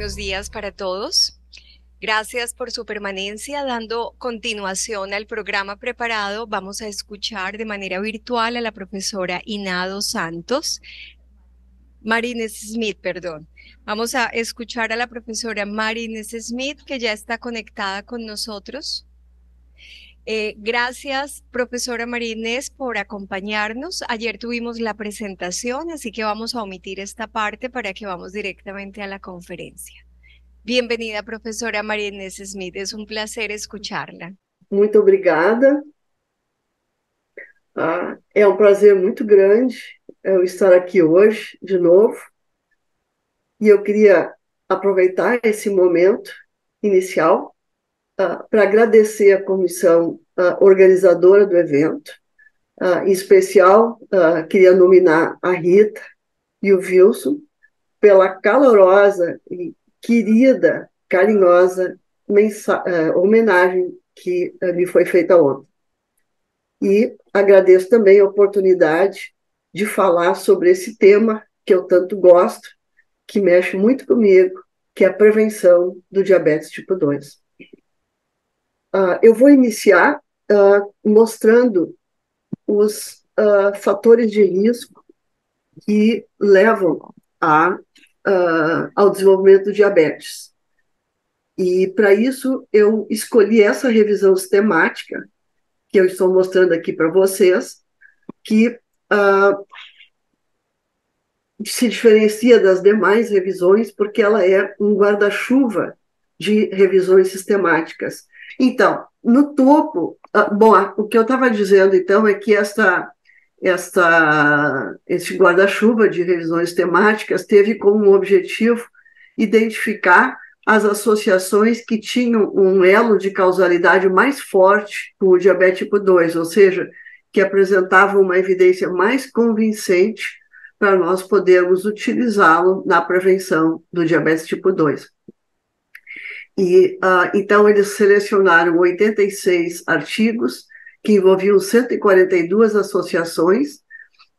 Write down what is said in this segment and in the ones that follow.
Buenos días para todos. Gracias por su permanencia. Dando continuación al programa preparado, vamos a escuchar de manera virtual a la profesora Inado Santos, Marines Smith, perdón. Vamos a escuchar a la profesora Marines Smith, que ya está conectada con nosotros. Gracias, profesora Marines, por acompañarnos. Ayer tuvimos la presentación, así que vamos a omitir esta parte para que vamos directamente a la conferencia. Bienvenida, profesora María Inés Smith. Es un placer escucharla. Muito obrigada. É um prazer muito grande eu estar aqui hoje de novo. E eu queria aproveitar esse momento inicial para agradecer a comissão organizadora do evento. Em especial, queria nominar a Rita e o Wilson pela calorosa e querida, carinhosa homenagem que me foi feita ontem. E agradeço também a oportunidade de falar sobre esse tema que eu tanto gosto, que mexe muito comigo, que é a prevenção do diabetes tipo 2. Eu vou iniciar mostrando os fatores de risco que levam ao desenvolvimento do diabetes. E, para isso, eu escolhi essa revisão sistemática que eu estou mostrando aqui para vocês, que se diferencia das demais revisões porque ela é um guarda-chuva de revisões sistemáticas. Então, no topo, o que eu estava dizendo, então, é que este guarda-chuva de revisões temáticas teve como objetivo identificar as associações que tinham um elo de causalidade mais forte com o diabetes tipo 2, ou seja, que apresentavam uma evidência mais convincente para nós podermos utilizá-lo na prevenção do diabetes tipo 2. Então, eles selecionaram 86 artigos que envolviam 142 associações,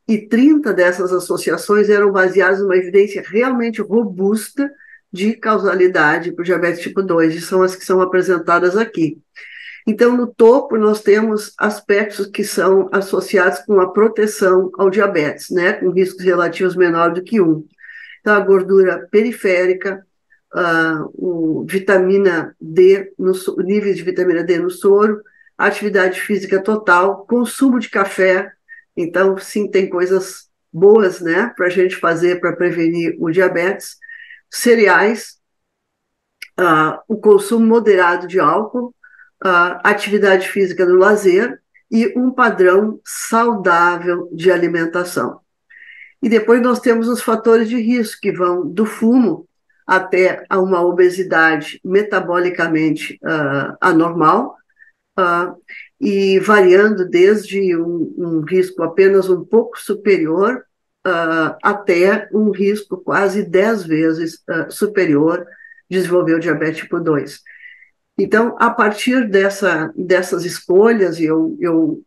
e 30 dessas associações eram baseadas numa evidência realmente robusta de causalidade para o diabetes tipo 2, e são as que são apresentadas aqui. Então, no topo, nós temos aspectos que são associados com a proteção ao diabetes, né, com riscos relativos menores do que 1. Então, a gordura periférica, vitamina D, níveis de vitamina D no soro, atividade física total, consumo de café. Então, sim, tem coisas boas, né, para a gente fazer para prevenir o diabetes. Cereais, o consumo moderado de álcool, atividade física no lazer e um padrão saudável de alimentação. E depois nós temos os fatores de risco, que vão do fumo até a uma obesidade metabolicamente anormal, e variando desde um risco apenas um pouco superior até um risco quase 10 vezes superior de desenvolver o diabetes tipo 2. Então, a partir dessas escolhas, eu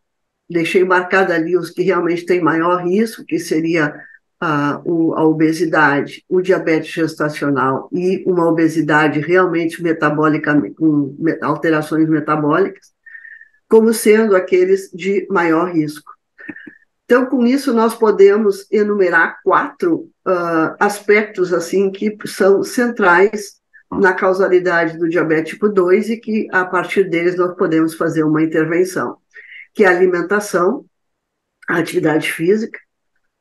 deixei marcado ali os que realmente têm maior risco, que seria a obesidade, o diabetes gestacional e uma obesidade realmente metabólica, com alterações metabólicas, como sendo aqueles de maior risco. Então, com isso, nós podemos enumerar 4 aspectos assim que são centrais na causalidade do diabetes tipo 2 e que, a partir deles, nós podemos fazer uma intervenção, que é a alimentação, a atividade física,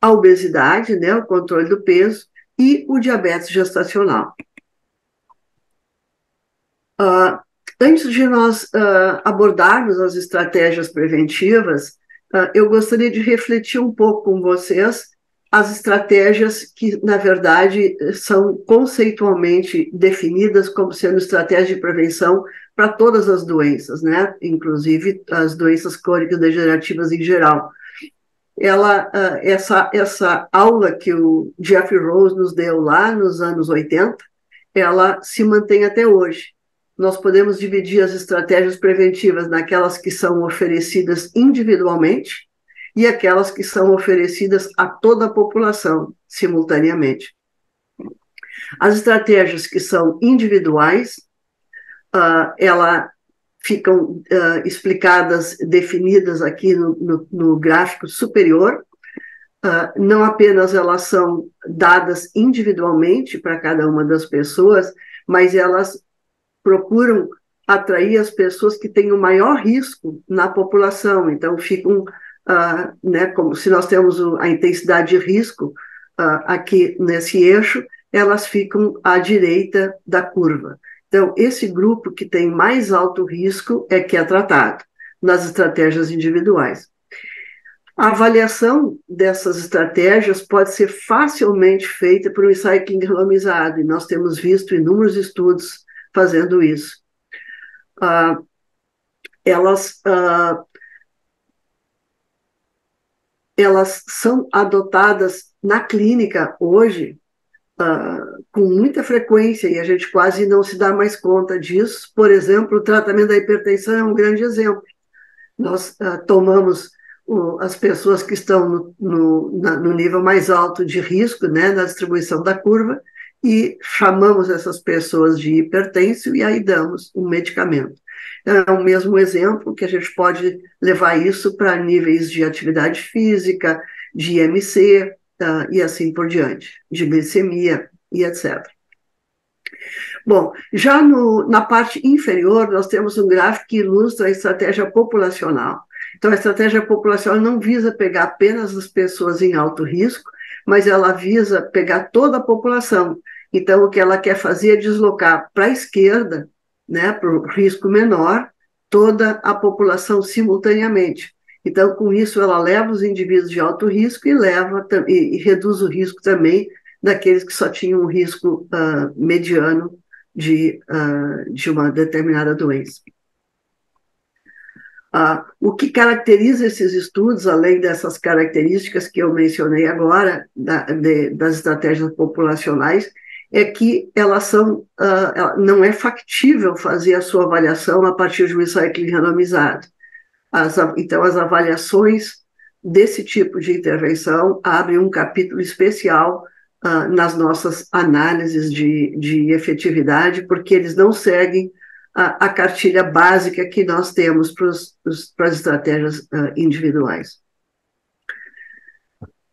a obesidade, né, o controle do peso e o diabetes gestacional. Antes de nós abordarmos as estratégias preventivas, eu gostaria de refletir um pouco com vocês as estratégias que, na verdade, são conceitualmente definidas como sendo estratégias de prevenção para todas as doenças, né? Inclusive as doenças crônicas degenerativas em geral. Essa aula que o Jeffrey Rose nos deu lá nos anos 80, ela se mantém até hoje. Nós podemos dividir as estratégias preventivas naquelas que são oferecidas individualmente e aquelas que são oferecidas a toda a população simultaneamente. As estratégias que são individuais, elas ficam explicadas, definidas aqui no gráfico superior. Não apenas elas são dadas individualmente para cada uma das pessoas, mas elas procuram atrair as pessoas que têm o maior risco na população. Então, ficam, né, como se nós temos a intensidade de risco aqui nesse eixo, elas ficam à direita da curva. Então, esse grupo que tem mais alto risco é que é tratado nas estratégias individuais. A avaliação dessas estratégias pode ser facilmente feita por um ensaio clínico randomizado, e nós temos visto inúmeros estudos fazendo isso. Elas são adotadas na clínica hoje com muita frequência, e a gente quase não se dá mais conta disso. Por exemplo, o tratamento da hipertensão é um grande exemplo. Nós tomamos as pessoas que estão no nível mais alto de risco, né, na distribuição da curva, e chamamos essas pessoas de hipertenso e aí damos um medicamento. É o mesmo exemplo que a gente pode levar isso para níveis de atividade física, de IMC, e assim por diante, de glicemia e etc. Bom, já na parte inferior, nós temos um gráfico que ilustra a estratégia populacional. Então, a estratégia populacional não visa pegar apenas as pessoas em alto risco, mas ela visa pegar toda a população. Então, o que ela quer fazer é deslocar para a esquerda, né, para o risco menor, toda a população simultaneamente. Então, com isso, ela leva os indivíduos de alto risco e reduz o risco também daqueles que só tinham um risco mediano de uma determinada doença. O que caracteriza esses estudos, além dessas características que eu mencionei agora, das estratégias populacionais, é que não é factível fazer a sua avaliação a partir de um ensaio clínico randomizado. Então, as avaliações desse tipo de intervenção abrem um capítulo especial nas nossas análises de efetividade, porque eles não seguem a cartilha básica que nós temos para as estratégias individuais.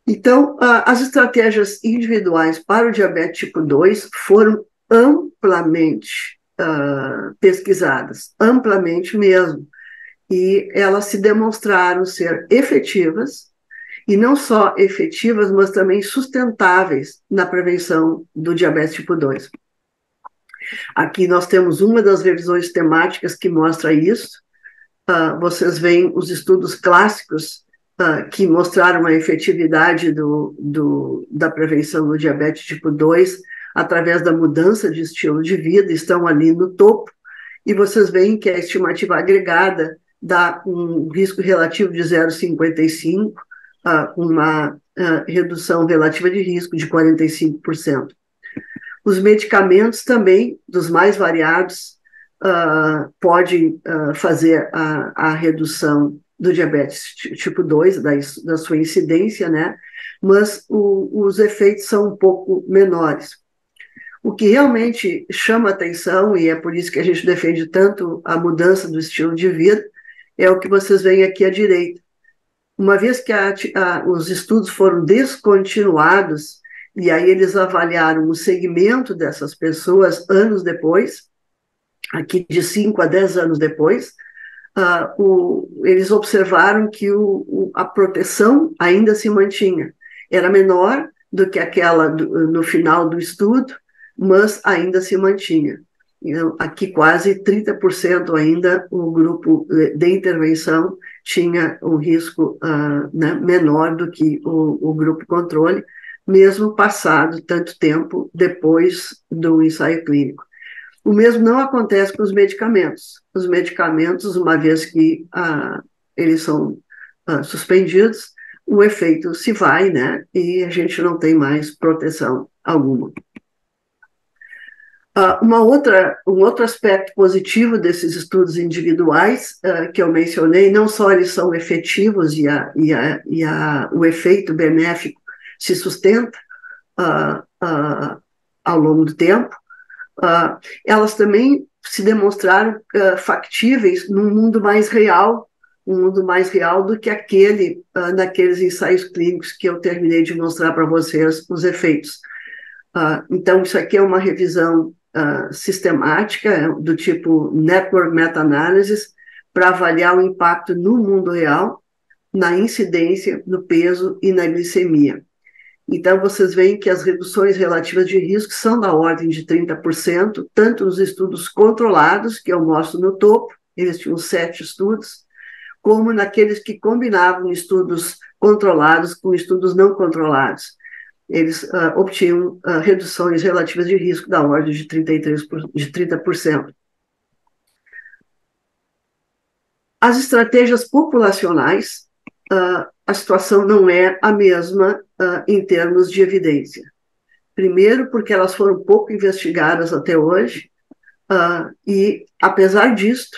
Então, as estratégias individuais para o diabetes tipo 2 foram amplamente pesquisadas, amplamente mesmo, e elas se demonstraram ser efetivas, e não só efetivas, mas também sustentáveis na prevenção do diabetes tipo 2. Aqui nós temos uma das revisões temáticas que mostra isso. Vocês veem os estudos clássicos que mostraram a efetividade da prevenção do diabetes tipo 2 através da mudança de estilo de vida, estão ali no topo, e vocês veem que a estimativa agregada dá um risco relativo de 0,55, uma redução relativa de risco de 45%. Os medicamentos também, dos mais variados, podem fazer a redução do diabetes tipo 2, da sua incidência, né? Mas os efeitos são um pouco menores. O que realmente chama atenção, e é por isso que a gente defende tanto a mudança do estilo de vida, é o que vocês veem aqui à direita. Uma vez que os estudos foram descontinuados, e aí eles avaliaram o segmento dessas pessoas anos depois, aqui de 5 a 10 anos depois, eles observaram que a proteção ainda se mantinha. Era menor do que aquela no final do estudo, mas ainda se mantinha. Então, aqui quase 30% ainda o grupo de intervenção tinha um risco né, menor do que o grupo controle, mesmo passado tanto tempo depois do ensaio clínico. O mesmo não acontece com os medicamentos. Os medicamentos, uma vez que eles são suspendidos, o efeito se vai, né? E a gente não tem mais proteção alguma. Um outro aspecto positivo desses estudos individuais que eu mencionei, não só eles são efetivos e o efeito benéfico se sustenta, ao longo do tempo, elas também se demonstraram factíveis num mundo mais real, um mundo mais real do que aquele naqueles ensaios clínicos que eu terminei de mostrar para vocês os efeitos. Então, isso aqui é uma revisão sistemática, do tipo Network Meta-Analysis, para avaliar o impacto no mundo real, na incidência, no peso e na glicemia. Então, vocês veem que as reduções relativas de risco são da ordem de 30%, tanto nos estudos controlados, que eu mostro no topo, eles tinham 7 estudos, como naqueles que combinavam estudos controlados com estudos não controlados. Eles obtinham reduções relativas de risco da ordem de 30%. As estratégias populacionais, a situação não é a mesma em termos de evidência. Primeiro, porque elas foram pouco investigadas até hoje, e, apesar disto,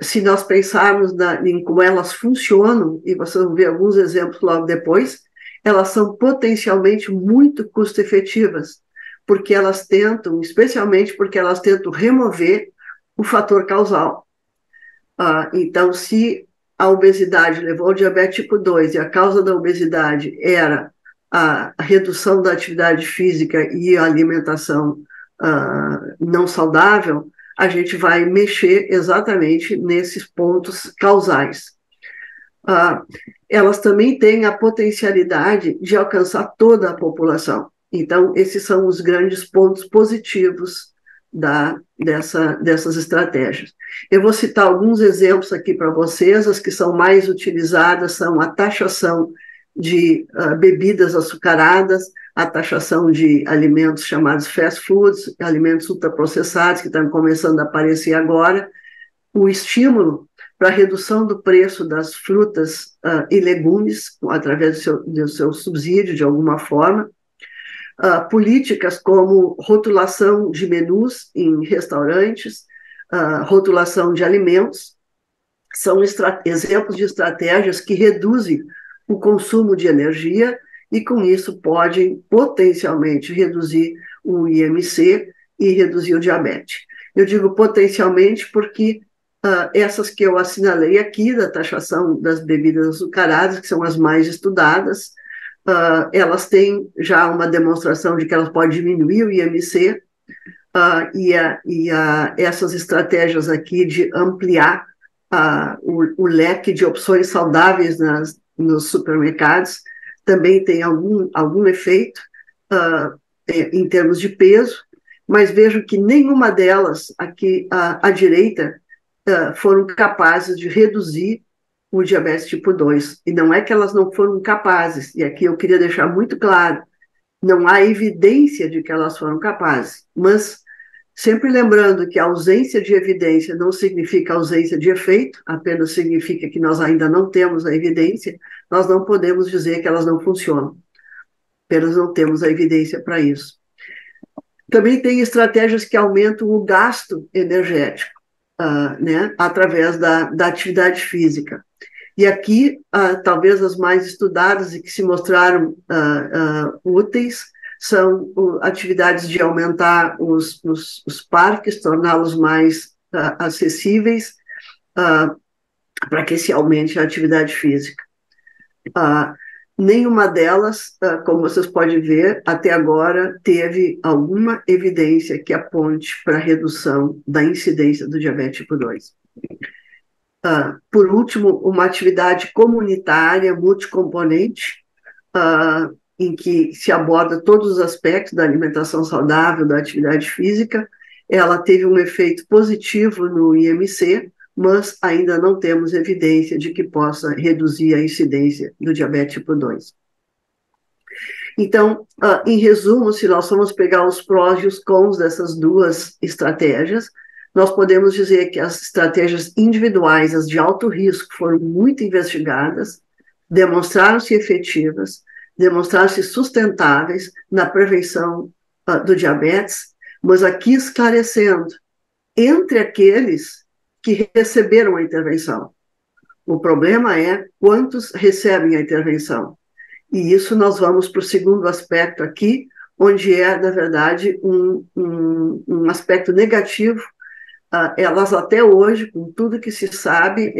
se nós pensarmos em como elas funcionam, e vocês vão ver alguns exemplos logo depois, elas são potencialmente muito custo-efetivas, porque elas tentam, especialmente porque elas tentam remover o fator causal. Então, se a obesidade levou ao diabetes tipo 2 e a causa da obesidade era a redução da atividade física e a alimentação não saudável, a gente vai mexer exatamente nesses pontos causais. Elas também têm a potencialidade de alcançar toda a população. Então, esses são os grandes pontos positivos dessas estratégias. Eu vou citar alguns exemplos aqui para vocês. As que são mais utilizadas são a taxação de bebidas açucaradas, a taxação de alimentos chamados fast foods, alimentos ultraprocessados, que estão começando a aparecer agora, o estímulo para a redução do preço das frutas e legumes, através do seu subsídio, de alguma forma, políticas como rotulação de menus em restaurantes, rotulação de alimentos, são exemplos de estratégias que reduzem o consumo de energia e, com isso, podem potencialmente reduzir o IMC e reduzir o diabetes. Eu digo potencialmente porque essas que eu assinalei aqui, da taxação das bebidas açucaradas, que são as mais estudadas, elas têm já uma demonstração de que elas podem diminuir o IMC, essas estratégias aqui de ampliar o leque de opções saudáveis nos supermercados também tem algum efeito em termos de peso, mas vejo que nenhuma delas aqui à direita foram capazes de reduzir o diabetes tipo 2. E não é que elas não foram capazes, e aqui eu queria deixar muito claro, não há evidência de que elas foram capazes, mas sempre lembrando que a ausência de evidência não significa ausência de efeito, apenas significa que nós ainda não temos a evidência, nós não podemos dizer que elas não funcionam, apenas não temos a evidência para isso. Também tem estratégias que aumentam o gasto energético, através da atividade física. E aqui, talvez as mais estudadas e que se mostraram úteis são atividades de aumentar os parques, torná-los mais acessíveis, para que se aumente a atividade física. Nenhuma delas, como vocês podem ver, até agora teve alguma evidência que aponte para a redução da incidência do diabetes tipo 2. Por último, uma atividade comunitária multicomponente, em que se aborda todos os aspectos da alimentação saudável, da atividade física. Ela teve um efeito positivo no IMC, mas ainda não temos evidência de que possa reduzir a incidência do diabetes tipo 2. Então, em resumo, se nós formos pegar os prós e os cons dessas duas estratégias, nós podemos dizer que as estratégias individuais, as de alto risco, foram muito investigadas, demonstraram-se efetivas, demonstraram-se sustentáveis na prevenção do diabetes, mas aqui esclarecendo, entre aqueles que receberam a intervenção. O problema é quantos recebem a intervenção. E isso nós vamos para o segundo aspecto aqui, onde é, na verdade, um aspecto negativo. Elas até hoje, com tudo que se sabe,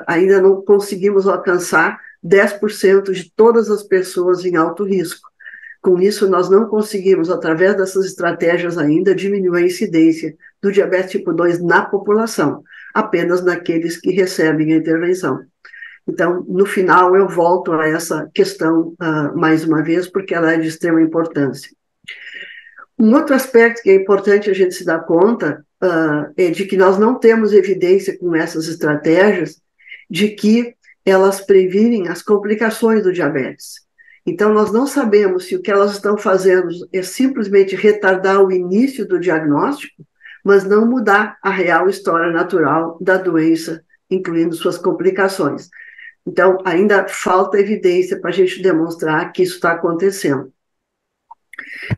ainda não conseguimos alcançar 10% de todas as pessoas em alto risco. Com isso, nós não conseguimos, através dessas estratégias ainda, diminuir a incidência do diabetes tipo 2 na população, apenas naqueles que recebem a intervenção. Então, no final, eu volto a essa questão mais uma vez, porque ela é de extrema importância. Um outro aspecto que é importante a gente se dar conta é de que nós não temos evidência com essas estratégias de que elas previnem as complicações do diabetes. Então, nós não sabemos se o que elas estão fazendo é simplesmente retardar o início do diagnóstico, mas não mudar a real história natural da doença, incluindo suas complicações. Então, ainda falta evidência para a gente demonstrar que isso está acontecendo.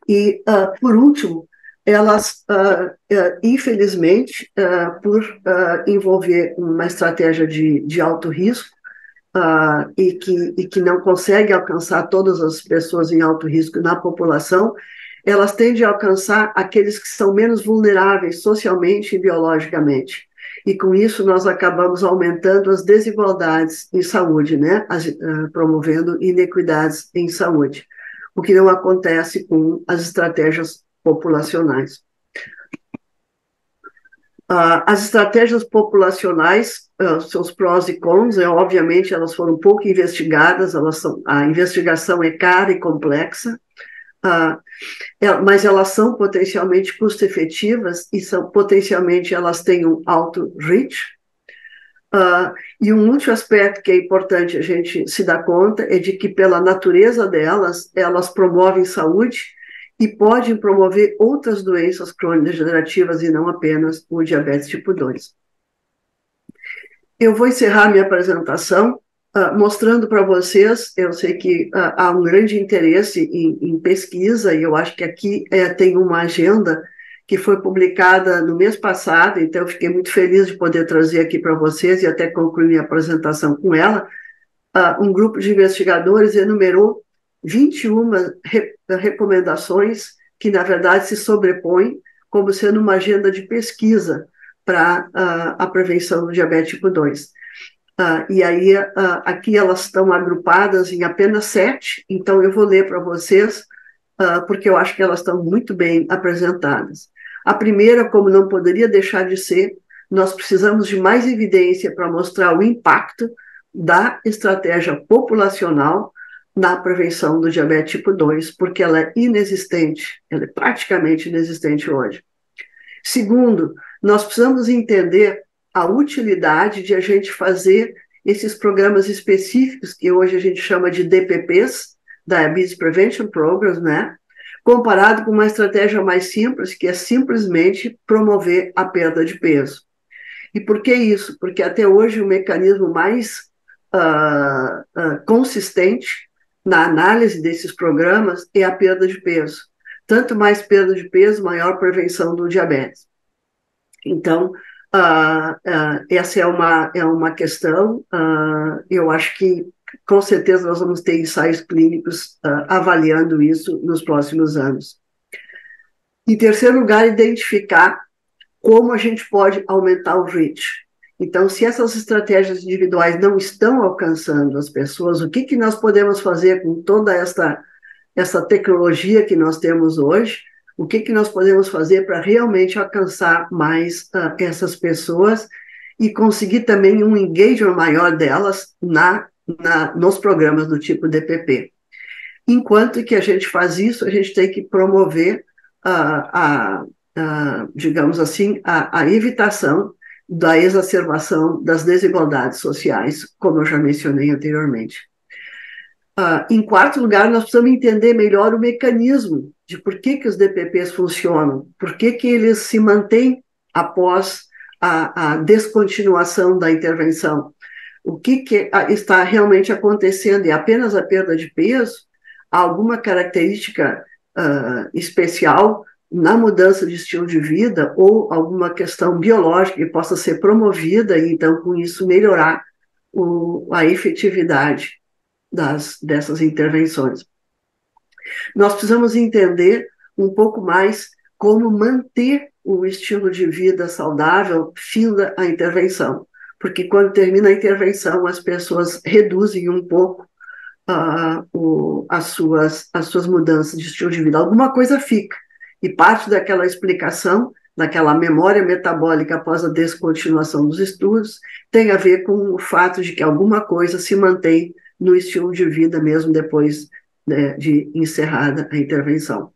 E, por último, elas, infelizmente, por envolver uma estratégia de alto risco, e que não consegue alcançar todas as pessoas em alto risco na população, elas tendem a alcançar aqueles que são menos vulneráveis socialmente e biologicamente. E com isso nós acabamos aumentando as desigualdades em saúde, né? Promovendo inequidades em saúde, o que não acontece com as estratégias populacionais. As estratégias populacionais, seus prós e cons, obviamente elas foram pouco investigadas, a investigação é cara e complexa, mas elas são potencialmente custo-efetivas e potencialmente elas têm um alto reach. E um último aspecto que é importante a gente se dar conta é de que, pela natureza delas, elas promovem saúde e podem promover outras doenças crônico-degenerativas e não apenas o diabetes tipo 2. Eu vou encerrar minha apresentação mostrando para vocês, eu sei que há um grande interesse em pesquisa, e eu acho que aqui tem uma agenda que foi publicada no mês passado, então eu fiquei muito feliz de poder trazer aqui para vocês e até concluir minha apresentação com ela. Um grupo de investigadores enumerou 21 recomendações que, na verdade, se sobrepõem como sendo uma agenda de pesquisa para a prevenção do diabetes tipo 2. E aí, aqui elas estão agrupadas em apenas 7, então eu vou ler para vocês, porque eu acho que elas estão muito bem apresentadas. A primeira, como não poderia deixar de ser, nós precisamos de mais evidência para mostrar o impacto da estratégia populacional na prevenção do diabetes tipo 2, porque ela é inexistente, ela é praticamente inexistente hoje. Segundo, nós precisamos entender a utilidade de a gente fazer esses programas específicos, que hoje a gente chama de DPPs, Diabetes Prevention Programs, né? Comparado com uma estratégia mais simples, que é simplesmente promover a perda de peso. E por que isso? Porque até hoje o mecanismo mais consistente na análise desses programas é a perda de peso. Tanto mais perda de peso, maior prevenção do diabetes. Então, essa é uma questão, eu acho que com certeza nós vamos ter ensaios clínicos avaliando isso nos próximos anos. Em terceiro lugar, identificar como a gente pode aumentar o reach. Então, se essas estratégias individuais não estão alcançando as pessoas, o que nós podemos fazer com toda essa tecnologia que nós temos hoje? O que nós podemos fazer para realmente alcançar mais essas pessoas e conseguir também um engagement maior delas nos programas do tipo DPP. Enquanto que a gente faz isso, a gente tem que promover, digamos assim, a evitação da exacerbação das desigualdades sociais, como eu já mencionei anteriormente. Em quarto lugar, nós precisamos entender melhor o mecanismo de por que os DPPs funcionam, por que eles se mantêm após a descontinuação da intervenção. O que está realmente acontecendo? É apenas a perda de peso? Há alguma característica especial na mudança de estilo de vida ou alguma questão biológica que possa ser promovida e, então, com isso, melhorar a efetividade dessas intervenções? Nós precisamos entender um pouco mais como manter o estilo de vida saudável finda a intervenção. Porque quando termina a intervenção, as pessoas reduzem um pouco as suas mudanças de estilo de vida. Alguma coisa fica. E parte daquela explicação, daquela memória metabólica após a descontinuação dos estudos, tem a ver com o fato de que alguma coisa se mantém no estilo de vida mesmo depois, né, de encerrada a intervenção.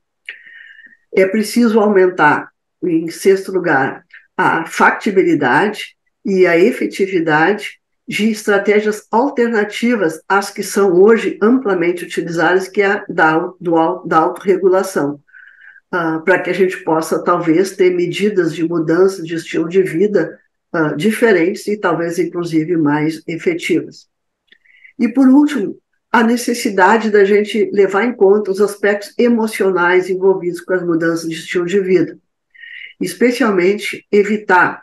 É preciso aumentar, em sexto lugar, a factibilidade e a efetividade de estratégias alternativas às que são hoje amplamente utilizadas, que é a da autorregulação, para que a gente possa, talvez, ter medidas de mudança de estilo de vida diferentes e talvez, inclusive, mais efetivas. E, por último, a necessidade da gente levar em conta os aspectos emocionais envolvidos com as mudanças de estilo de vida, especialmente evitar,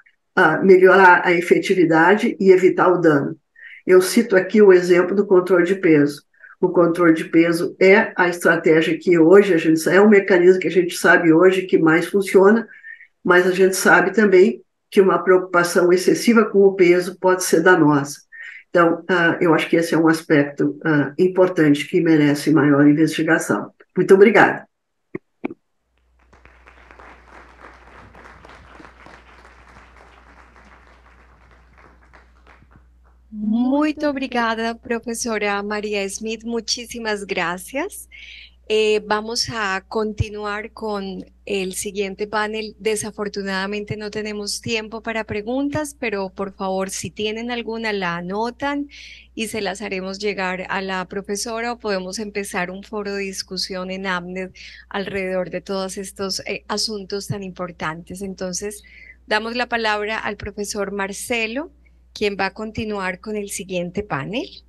melhorar a efetividade e evitar o dano. Eu cito aqui o exemplo do controle de peso. O controle de peso é a estratégia que hoje é um mecanismo que a gente sabe hoje que mais funciona, mas a gente sabe também que uma preocupação excessiva com o peso pode ser danosa. Então, eu acho que esse é um aspecto importante que merece maior investigação. Muito obrigada. Muito obrigada, profesora María Smith. Muchísimas gracias. Vamos a continuar con el siguiente panel. Desafortunadamente no tenemos tiempo para preguntas, pero por favor, si tienen alguna, la anotan y se las haremos llegar a la profesora o podemos empezar un foro de discusión en AMNED alrededor de todos estos asuntos tan importantes. Entonces, damos la palabra al profesor Marcelo, quien va a continuar con el siguiente panel.